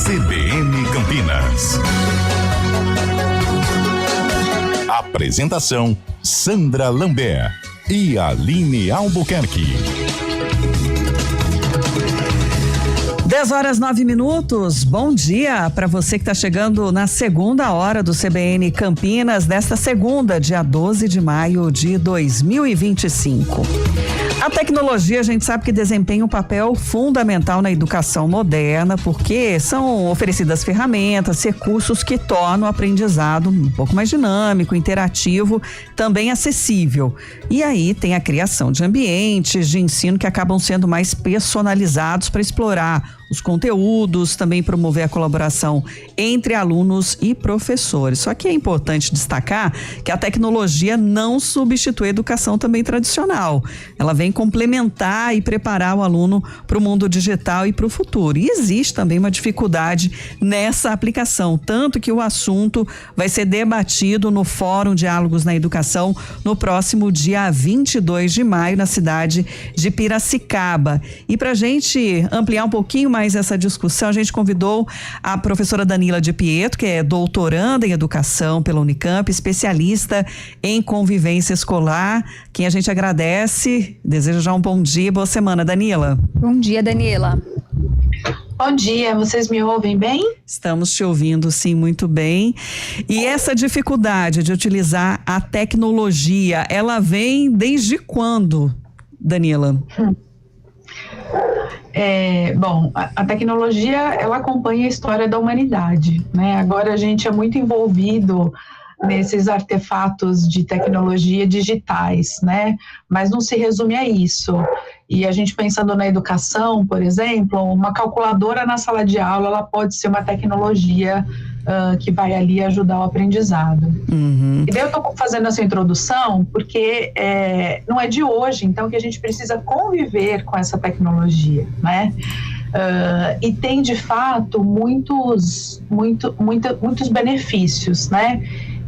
CBN Campinas. Apresentação: Sandra Lambert e Aline Albuquerque. 10h09. Bom dia para você que está chegando na segunda hora do CBN Campinas, desta segunda, dia 12 de maio de 2025. A tecnologia, a gente sabe que desempenha um papel fundamental na educação moderna, porque são oferecidas ferramentas, recursos que tornam o aprendizado um pouco mais dinâmico, interativo, também acessível. E aí tem a criação de ambientes de ensino que acabam sendo mais personalizados para explorar os conteúdos, também promover a colaboração entre alunos e professores. Só que é importante destacar que a tecnologia não substitui a educação também tradicional. Ela vem complementar e preparar o aluno para o mundo digital e para o futuro. E existe também uma dificuldade nessa aplicação, tanto que o assunto vai ser debatido no Fórum Diálogos na Educação no próximo dia 22 de maio, na cidade de Piracicaba. E para a gente ampliar um pouquinho mais essa discussão, a gente convidou a professora Danila de Pietro, que é doutoranda em educação pela Unicamp, especialista em convivência escolar, quem a gente agradece, deseja já um bom dia, boa semana, Danila. Bom dia, Danila. Bom dia, vocês me ouvem bem? Estamos te ouvindo, sim, muito bem. E essa dificuldade de utilizar a tecnologia, ela vem desde quando, Danila? Bom, a tecnologia, ela acompanha a história da humanidade, né? Agora a gente é muito envolvido nesses artefatos de tecnologia digitais, né? Mas não se resume a isso. E a gente pensando na educação, por exemplo, uma calculadora na sala de aula, ela pode ser uma tecnologia que vai ali ajudar o aprendizado. Uhum. E daí eu estou fazendo essa introdução porque não é de hoje, então, que a gente precisa conviver com essa tecnologia, né? E tem, de fato, muitos benefícios, né?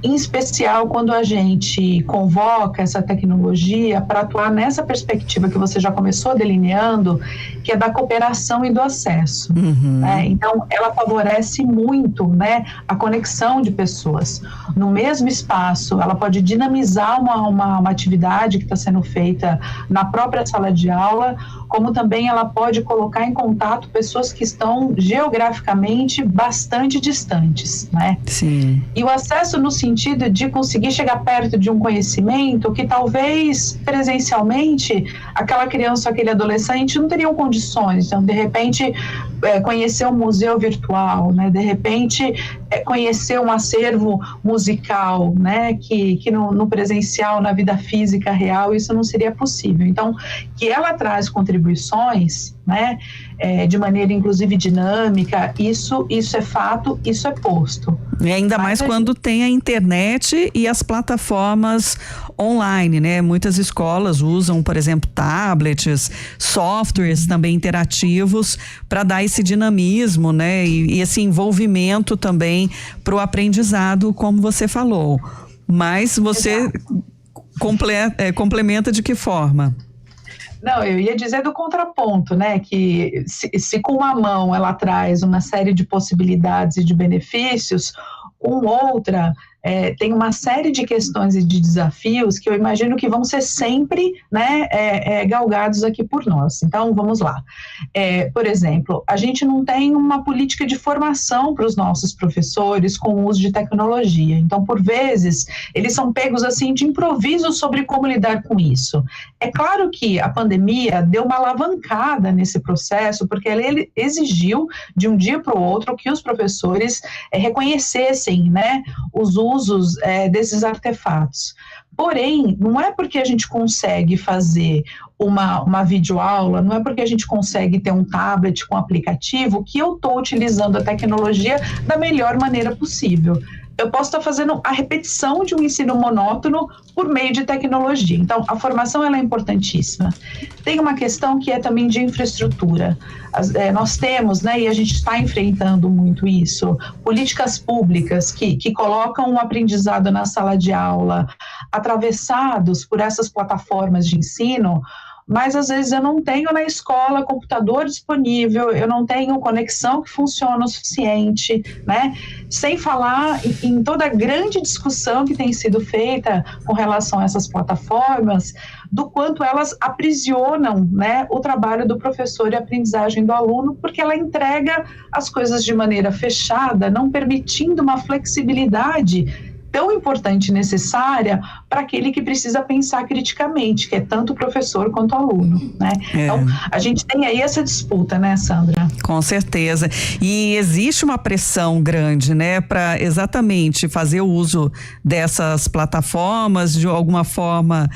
Em especial quando a gente convoca essa tecnologia para atuar nessa perspectiva que você já começou delineando, que é da cooperação e do acesso. Uhum. Né? Então, ela favorece muito, né, a conexão de pessoas. No mesmo espaço, ela pode dinamizar uma atividade que está sendo feita na própria sala de aula, como também ela pode colocar em contato pessoas que estão geograficamente bastante distantes, né? Sim. E o acesso no sentido de conseguir chegar perto de um conhecimento que talvez presencialmente aquela criança ou aquele adolescente não teriam condições. Então, de repente, conhecer um museu virtual, né? De repente, conhecer um acervo musical, né? Que no presencial, na vida física real, isso não seria possível. Então, que ela traz contribuições, né? De maneira, inclusive, dinâmica, isso é fato, isso é posto. E ainda mais quando tem a internet e as plataformas online, né? Muitas escolas usam, por exemplo, tablets, softwares também interativos para dar esse dinamismo, né? E esse envolvimento também para o aprendizado, como você falou. Mas você complementa de que forma? Não, eu ia dizer do contraponto, né, que se com uma mão ela traz uma série de possibilidades e de benefícios, com outra tem uma série de questões e de desafios que eu imagino que vão ser sempre, né, galgados aqui por nós. Então, vamos lá. Por exemplo, a gente não tem uma política de formação para os nossos professores com o uso de tecnologia. Então, por vezes, eles são pegos assim de improviso sobre como lidar com isso. É claro que a pandemia deu uma alavancada nesse processo, porque ela exigiu de um dia para o outro que os professores reconhecessem, né, os usos desses artefatos. Porém, não é porque a gente consegue fazer uma videoaula, não é porque a gente consegue ter um tablet com aplicativo que eu estou utilizando a tecnologia da melhor maneira possível. Eu posso estar fazendo a repetição de um ensino monótono por meio de tecnologia. Então, a formação ela é importantíssima. Tem uma questão que é também de infraestrutura. Nós temos, né, e a gente está enfrentando muito isso, políticas públicas que colocam o aprendizado na sala de aula, atravessados por essas plataformas de ensino, mas às vezes eu não tenho na escola computador disponível, eu não tenho conexão que funciona o suficiente, né? Sem falar em toda a grande discussão que tem sido feita com relação a essas plataformas, do quanto elas aprisionam, né, o trabalho do professor e a aprendizagem do aluno, porque ela entrega as coisas de maneira fechada, não permitindo uma flexibilidade tão importante e necessária para aquele que precisa pensar criticamente, que é tanto o professor quanto o aluno, né? Então, a gente tem aí essa disputa, né, Sandra? Com certeza. E existe uma pressão grande, né, para exatamente fazer o uso dessas plataformas, de alguma forma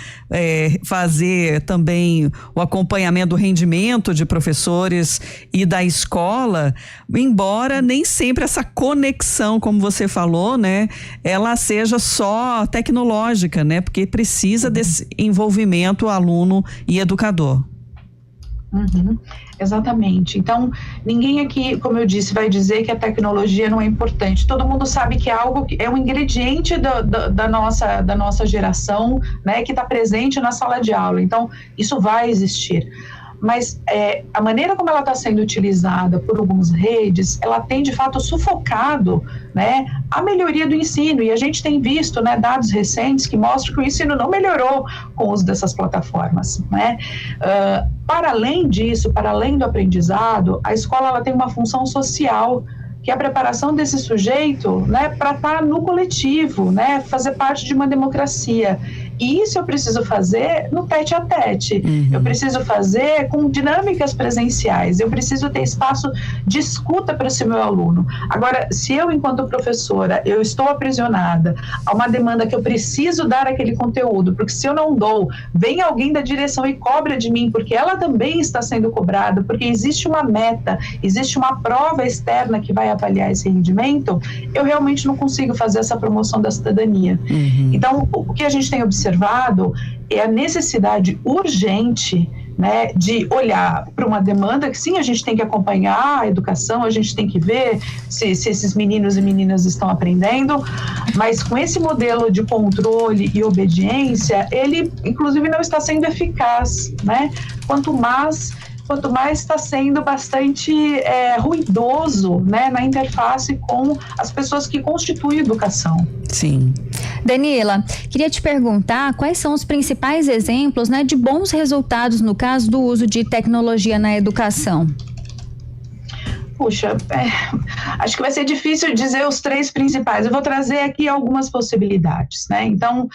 fazer também o acompanhamento do rendimento de professores e da escola, embora nem sempre essa conexão, como você falou, né, ela seja só tecnológica, né? Porque precisa desse envolvimento aluno e educador. Exatamente. Então, ninguém aqui, como eu disse, vai dizer que a tecnologia não é importante. Todo mundo sabe que é algo que é um ingrediente da nossa geração, né? Que está presente na sala de aula. Então, isso vai existir. Mas a maneira como ela está sendo utilizada por algumas redes, ela tem de fato sufocado, né, a melhoria do ensino, e a gente tem visto, né, dados recentes que mostram que o ensino não melhorou com o uso dessas plataformas, né? Para além disso, para além do aprendizado, a escola ela tem uma função social, que é a preparação desse sujeito, né, para estar no coletivo, né, fazer parte de uma democracia. E isso eu preciso fazer no tete-a-tete, eu preciso fazer com dinâmicas presenciais, eu preciso ter espaço de escuta para esse meu aluno. Agora, se eu, enquanto professora, eu estou aprisionada a uma demanda que eu preciso dar aquele conteúdo, porque se eu não dou, vem alguém da direção e cobra de mim, porque ela também está sendo cobrada, porque existe uma meta, existe uma prova externa que vai avaliar esse rendimento, eu realmente não consigo fazer essa promoção da cidadania. Então, o que a gente tem observado é a necessidade urgente, né, de olhar para uma demanda que sim, a gente tem que acompanhar a educação, a gente tem que ver se esses meninos e meninas estão aprendendo, mas com esse modelo de controle e obediência, ele inclusive não está sendo eficaz, né? Quanto mais está sendo bastante ruidoso, né, na interface com as pessoas que constituem a educação. Sim. Danila, queria te perguntar quais são os principais exemplos, né, de bons resultados no caso do uso de tecnologia na educação. Puxa, acho que vai ser difícil dizer os 3 principais. Eu vou trazer aqui algumas possibilidades, né? Então,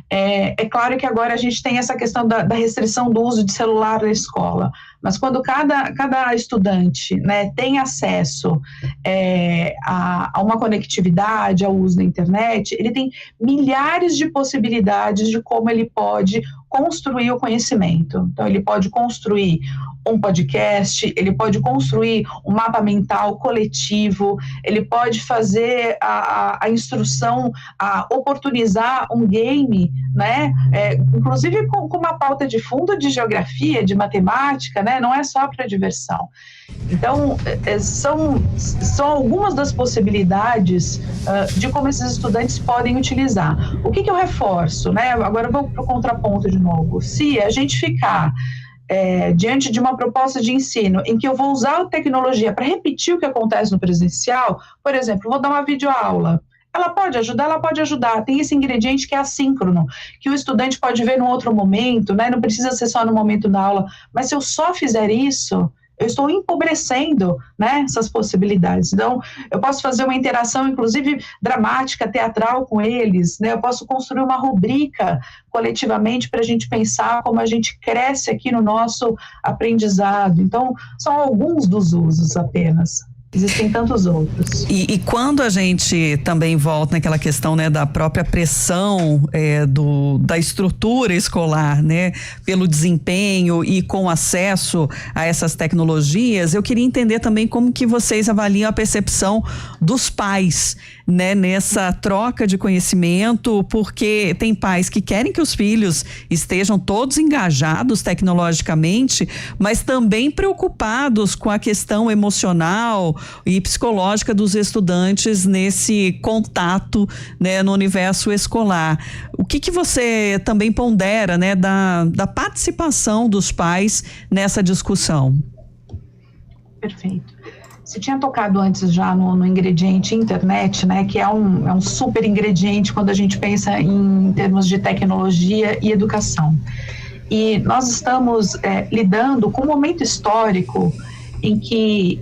é claro que agora a gente tem essa questão da restrição do uso de celular na escola, mas quando cada estudante, né, tem acesso a uma conectividade, ao uso da internet, ele tem milhares de possibilidades de como ele pode construir o conhecimento. Então, ele pode construir um podcast, ele pode construir um mapa mental coletivo, ele pode fazer a instrução, oportunizar um game, né? Inclusive com uma pauta de fundo de geografia, de matemática, né? Não é só para diversão. Então, são algumas das possibilidades de como esses estudantes podem utilizar. O que eu reforço, né? Agora eu vou para o contraponto de novo. Se a gente ficar diante de uma proposta de ensino em que eu vou usar a tecnologia para repetir o que acontece no presencial, por exemplo, vou dar uma videoaula. Ela pode ajudar. Tem esse ingrediente que é assíncrono, que o estudante pode ver num outro momento, né? Não precisa ser só no momento da aula. Mas se eu só fizer isso, eu estou empobrecendo, né, essas possibilidades. Então, eu posso fazer uma interação, inclusive dramática, teatral com eles, né? Eu posso construir uma rubrica coletivamente para a gente pensar como a gente cresce aqui no nosso aprendizado. Então, são alguns dos usos apenas. Existem tantos outros. E quando a gente também volta naquela questão, né, da própria pressão da estrutura escolar, né, pelo desempenho e com acesso a essas tecnologias, eu queria entender também como que vocês avaliam a percepção dos pais, né, nessa troca de conhecimento, porque tem pais que querem que os filhos estejam todos engajados tecnologicamente, mas também preocupados com a questão emocional, e psicológica dos estudantes nesse contato, né, no universo escolar. O que você também pondera, né, da participação dos pais nessa discussão? Perfeito. Você tinha tocado antes já no ingrediente internet, né, que é um super ingrediente quando a gente pensa em termos de tecnologia e educação. E nós estamos lidando com um momento histórico em que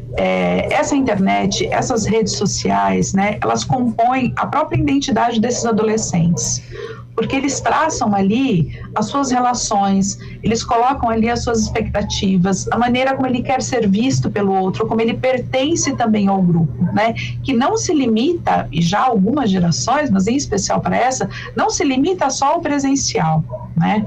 essa internet, essas redes sociais, né, elas compõem a própria identidade desses adolescentes. Porque eles traçam ali as suas relações, eles colocam ali as suas expectativas, a maneira como ele quer ser visto pelo outro, como ele pertence também ao grupo, né? Que não se limita, e já algumas gerações, mas em especial para essa, não se limita só ao presencial, né?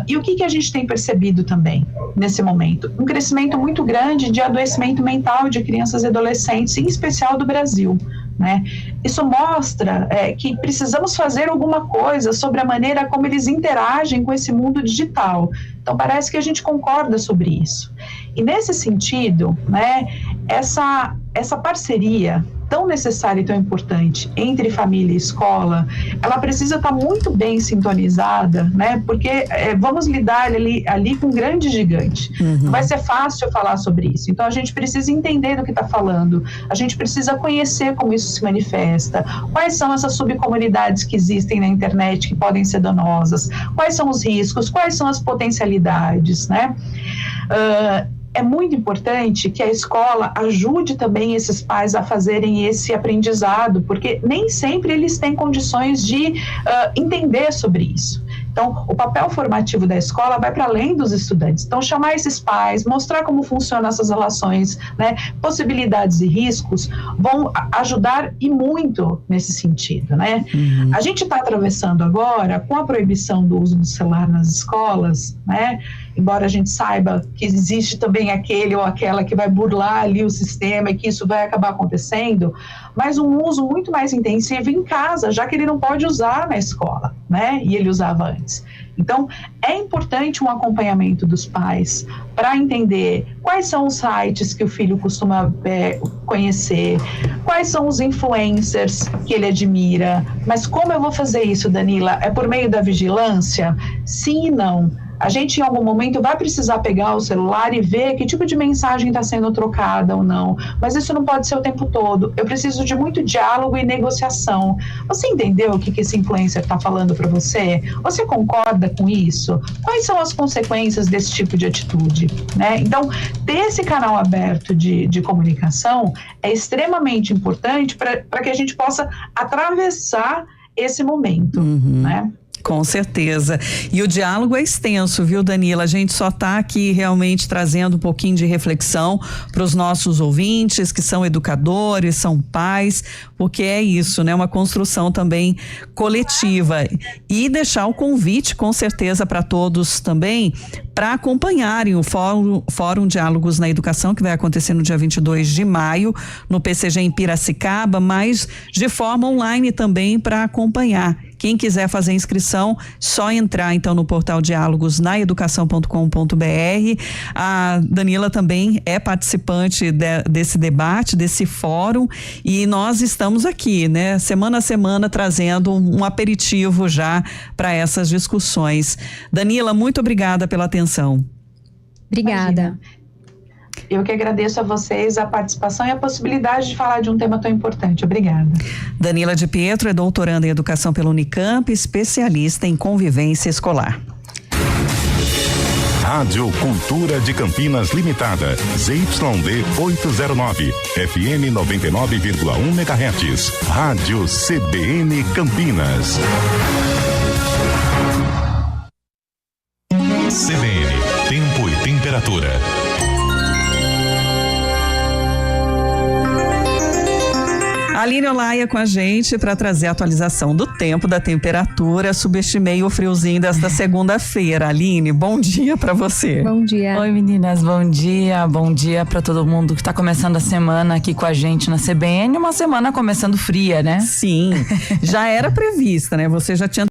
E o que a gente tem percebido também nesse momento? Um crescimento muito grande de adoecimento mental de crianças e adolescentes, em especial do Brasil, né? Isso mostra que precisamos fazer alguma coisa sobre a maneira como eles interagem com esse mundo digital. Então parece que a gente concorda sobre isso. E nesse sentido, né, essa parceria tão necessária e tão importante entre família e escola, ela precisa estar muito bem sintonizada, né? Porque vamos lidar ali com um grande gigante. Não vai ser fácil falar sobre isso. Então a gente precisa entender do que está falando, a gente precisa conhecer como isso se manifesta, quais são essas subcomunidades que existem na internet que podem ser danosas, quais são os riscos, quais são as potencialidades, né? É muito importante que a escola ajude também esses pais a fazerem esse aprendizado, porque nem sempre eles têm condições de entender sobre isso. Então, o papel formativo da escola vai para além dos estudantes. Então, chamar esses pais, mostrar como funcionam essas relações, né, possibilidades e riscos, vão ajudar e muito nesse sentido, né? A gente está atravessando agora, com a proibição do uso do celular nas escolas, né? Embora a gente saiba que existe também aquele ou aquela que vai burlar ali o sistema e que isso vai acabar acontecendo, mas um uso muito mais intensivo em casa, já que ele não pode usar na escola, né? E ele usava antes. Então, é importante um acompanhamento dos pais para entender quais são os sites que o filho costuma conhecer, quais são os influencers que ele admira. Mas como eu vou fazer isso, Danila? É por meio da vigilância? Sim e não. A gente, em algum momento, vai precisar pegar o celular e ver que tipo de mensagem está sendo trocada ou não. Mas isso não pode ser o tempo todo. Eu preciso de muito diálogo e negociação. Você entendeu o que esse influencer está falando para você? Você concorda com isso? Quais são as consequências desse tipo de atitude, né? Então, ter esse canal aberto de comunicação é extremamente importante para que a gente possa atravessar esse momento, né? Com certeza. E o diálogo é extenso, viu, Danila? A gente só está aqui realmente trazendo um pouquinho de reflexão para os nossos ouvintes, que são educadores, são pais, porque é isso, né? Uma construção também coletiva. E deixar o convite, com certeza, para todos também, para acompanharem o Fórum Diálogos na Educação, que vai acontecer no dia 22 de maio, no PCG em Piracicaba, mas de forma online também para acompanhar. Quem quiser fazer inscrição, só entrar então no portal dialogosnaeducação.com.br. A Danila também é participante desse debate, desse fórum, e nós estamos aqui, né, semana a semana, trazendo um aperitivo já para essas discussões. Danila, muito obrigada pela atenção. Obrigada. Imagina. Eu que agradeço a vocês a participação e a possibilidade de falar de um tema tão importante. Obrigada. Danila de Pietro é doutoranda em Educação pela Unicamp, especialista em convivência escolar. Rádio Cultura de Campinas Limitada, ZYD 809, FM 99,1 MHz. Rádio CBN Campinas. CBN, tempo e temperatura. Aline Olaia com a gente para trazer a atualização do tempo, da temperatura. Subestimei o friozinho desta segunda-feira. Aline, bom dia para você. Bom dia. Oi, meninas, bom dia. Bom dia para todo mundo que está começando a semana aqui com a gente na CBN. Uma semana começando fria, né? Sim, já era prevista, né? Você já tinha